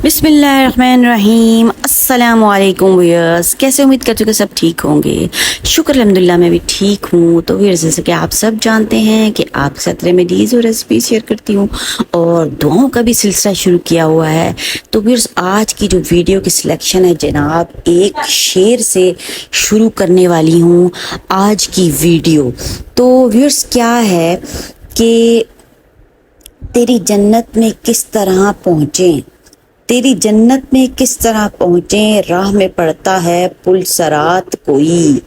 बिस्मिल्लाहिर्रहमानिर्रहीम। अस्सलाम वालेकुम व्यूअर्स, कैसे उम्मीद करती हूँ कि सब ठीक होंगे। शुक्र अल्हम्दुलिल्लाह मैं भी ठीक हूँ। तो व्यूअर्स, जैसे कि आप सब जानते हैं कि आपके साथ रेमेडीज़ और रेसिपी शेयर करती हूँ और दुआओं का भी सिलसिला शुरू किया हुआ है। तो व्यूअर्स, आज की जो वीडियो की सिलेक्शन है जनाब, एक शेर से शुरू करने वाली हूँ आज की वीडियो। तो व्यूअर्स, क्या है कि तेरी जन्नत में किस तरह पहुँचें, तेरी जन्नत में किस तरह पहुँचे, राह में पड़ता है पुल सरात कोई।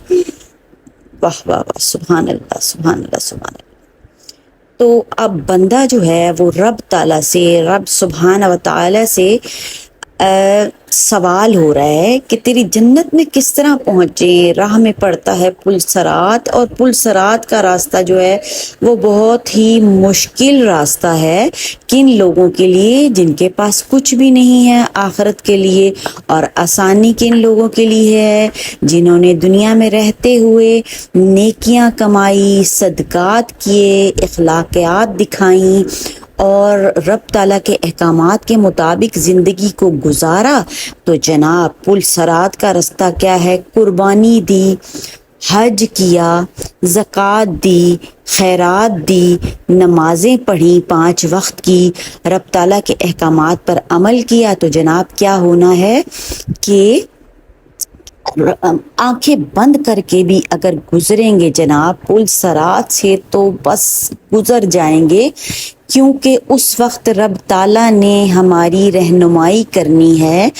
वाह वाह वाह, सुभान अल्लाह सुभान अल्लाह सुभान अल्लाह। तो अब बंदा जो है वो रब ताला से, रब सुभान व ताला से सवाल हो रहा है कि तेरी जन्नत में किस तरह पहुँचे, राह में पड़ता है पुल सरात। और पुल सरात का रास्ता जो है वो बहुत ही मुश्किल रास्ता है किन लोगों के लिए जिनके पास कुछ भी नहीं है आखिरत के लिए, और आसानी किन लोगों के लिए है जिन्होंने दुनिया में रहते हुए नेकियां कमाई, सदकात किए, इखलाकियात दिखाई और रब ताला के अहकामात के मुताबिक ज़िंदगी को गुजारा। तो जनाब, पुल सरात का रास्ता क्या है? कुर्बानी दी, हज किया, ज़कात दी, खैरात दी, नमाज़ें पढ़ी 5 वक्त की, रब ताला के अहकामात पर अमल किया। तो जनाब, क्या होना है कि आंखें बंद करके भी अगर गुजरेंगे जनाब पुल सरात से तो बस गुजर जाएंगे, क्योंकि उस वक्त रब ताला ने हमारी रहनुमाई करनी है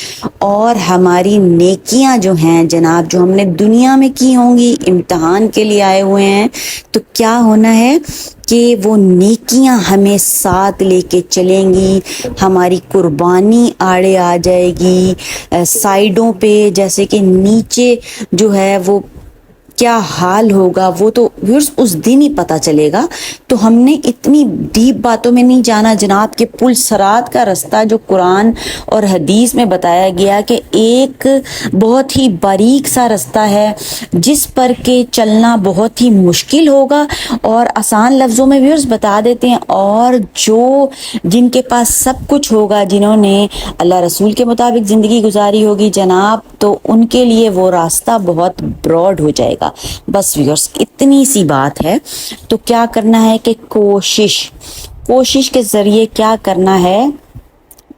और हमारी नेकियां जो हैं जनाब, जो हमने दुनिया में की होंगी, इम्तिहान के लिए आए हुए हैं, तो क्या होना है कि वो नेकियां हमें साथ लेके चलेंगी। हमारी कुर्बानी आड़े आ जाएगी, साइडों पे जैसे कि नीचे जो है वो क्या हाल होगा वो तो व्यूअर्स उस दिन ही पता चलेगा। तो हमने इतनी डीप बातों में नहीं जाना जनाब कि पुल सरात का रास्ता जो कुरान और हदीस में बताया गया कि एक बहुत ही बारीक सा रास्ता है जिस पर के चलना बहुत ही मुश्किल होगा। और आसान लफ्ज़ों में व्यूअर्स बता देते हैं, और जो जिनके पास सब कुछ होगा, जिन्होंने अल्लाह रसूल के मुताबिक ज़िंदगी गुजारी होगी जनाब, तो उनके लिए वो रास्ता बहुत ब्रॉड हो जाएगा। बस व्यूअर्स, इतनी सी बात है। तो क्या करना है कि कोशिश के ज़रिए क्या करना है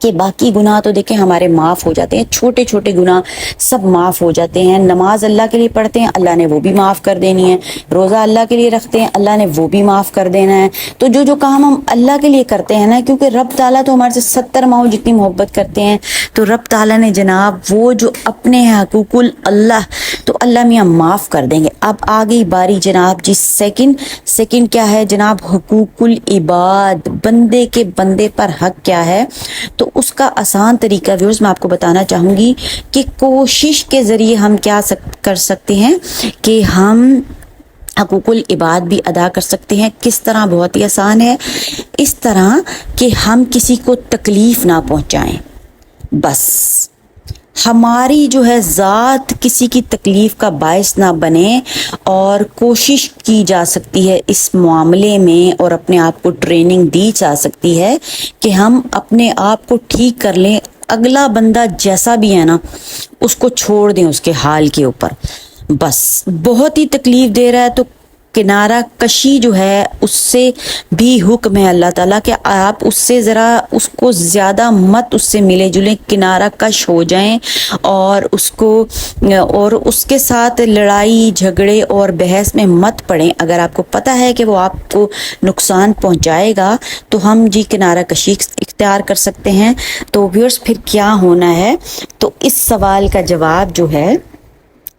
कि बाकी गुनाह तो देखें हमारे माफ़ हो जाते हैं, छोटे छोटे गुनाह सब माफ़ हो जाते हैं। नमाज अल्लाह के लिए पढ़ते हैं, अल्लाह ने वो भी माफ़ कर देनी है। रोज़ा अल्लाह के लिए रखते हैं, अल्लाह ने वो भी माफ़ कर देना है। तो जो जो काम हम अल्लाह के लिए करते हैं ना, क्योंकि रब ताला तो हमारे से 70 माओ जितनी मोहब्बत करते हैं, तो रब ताला ने जनाब वो जो अपने हकूकुल अल्लाह, तो अल्लाह मियाँ माफ़ कर देंगे। अब आ गई बारी जनाब जी सेकंड क्या है जनाब? हुकूकुल इबाद, बंदे के बंदे पर हक क्या है? तो उसका आसान तरीका व्यूअर्स मैं आपको बताना चाहूँगी कि कोशिश के ज़रिए हम क्या कर सकते हैं कि हम हकूकुल इबाद भी अदा कर सकते हैं। किस तरह? बहुत ही आसान है। इस तरह कि हम किसी को तकलीफ़ ना पहुँचाएं, बस हमारी जो है ज़ात किसी की तकलीफ़ का बायस ना बने। और कोशिश की जा सकती है इस मामले में, और अपने आप को ट्रेनिंग दी जा सकती है कि हम अपने आप को ठीक कर लें। अगला बंदा जैसा भी है ना, उसको छोड़ दें उसके हाल के ऊपर। बस बहुत ही तकलीफ़ दे रहा है तो किनारा कशी जो है उससे भी हुक्म है अल्लाह ताला के आप उससे ज़रा उसको ज़्यादा मत उससे मिले जुले, किनारा कश हो जाएं और उसको और उसके साथ लड़ाई झगड़े और बहस में मत पड़ें। अगर आपको पता है कि वो आपको नुकसान पहुंचाएगा तो हम जी किनारा कशी इख्तियार कर सकते हैं। तो व्यूअर्स, फिर क्या होना है? तो इस सवाल का जवाब जो है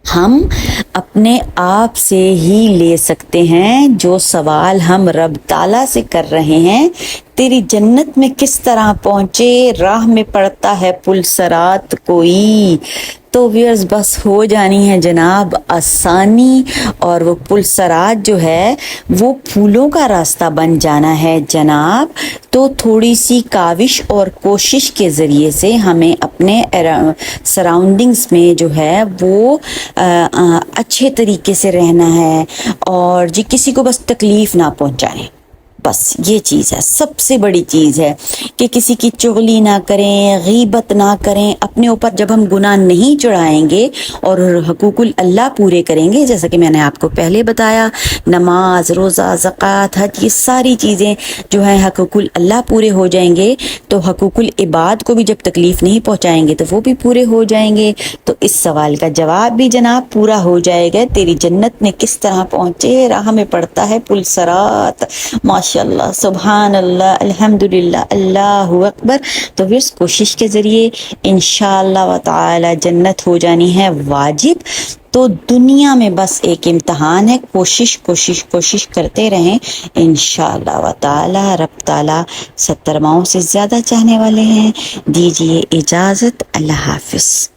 हम अपने आप से ही ले सकते हैं। जो सवाल हम रब ताला से कर रहे हैं, तेरी जन्नत में किस तरह पहुँचे, राह में पड़ता है पुल सरात कोई। तो व्यूअर्स, बस हो जानी है जनाब आसानी, और वो पुल सरात जो है वो फूलों का रास्ता बन जाना है जनाब। तो थोड़ी सी काविश और कोशिश के ज़रिए से हमें अपने सराउंडिंग्स में जो है वो अच्छे तरीके से रहना है, और जी किसी को बस तकलीफ़ ना पहुंचाएं। بس یہ چیز ہے، سب سے بڑی چیز ہے کہ کسی کی چغلی نہ کریں، غیبت نہ کریں، اپنے اوپر جب ہم گناہ نہیں چڑھائیں گے اور حقوق اللہ پورے کریں گے، جیسا کہ میں نے آپ کو پہلے بتایا، نماز، روزہ، زکوٰۃ، حج، یہ ساری چیزیں جو ہیں حقوق اللہ پورے ہو جائیں گے، تو حقوق العباد کو بھی جب تکلیف نہیں پہنچائیں گے تو وہ بھی پورے ہو جائیں گے۔ تو اس سوال کا جواب بھی جناب پورا ہو جائے گا، تیری جنت میں کس طرح پہنچے، راہ میں پڑتا ہے پل صراط، ماشاء اللہ، سبحان اللہ، الحمدللہ، اللہ اکبر۔ تو پھر اس کوشش کے ذریعے انشاءاللہ و تعالی جنت ہو جانی ہے واجب۔ تو دنیا میں بس ایک امتحان ہے، کوشش کرتے رہیں، انشاءاللہ و تعالی رب تعالی 70 ماؤں سے زیادہ چاہنے والے ہیں۔ دیجیے اجازت، اللہ حافظ۔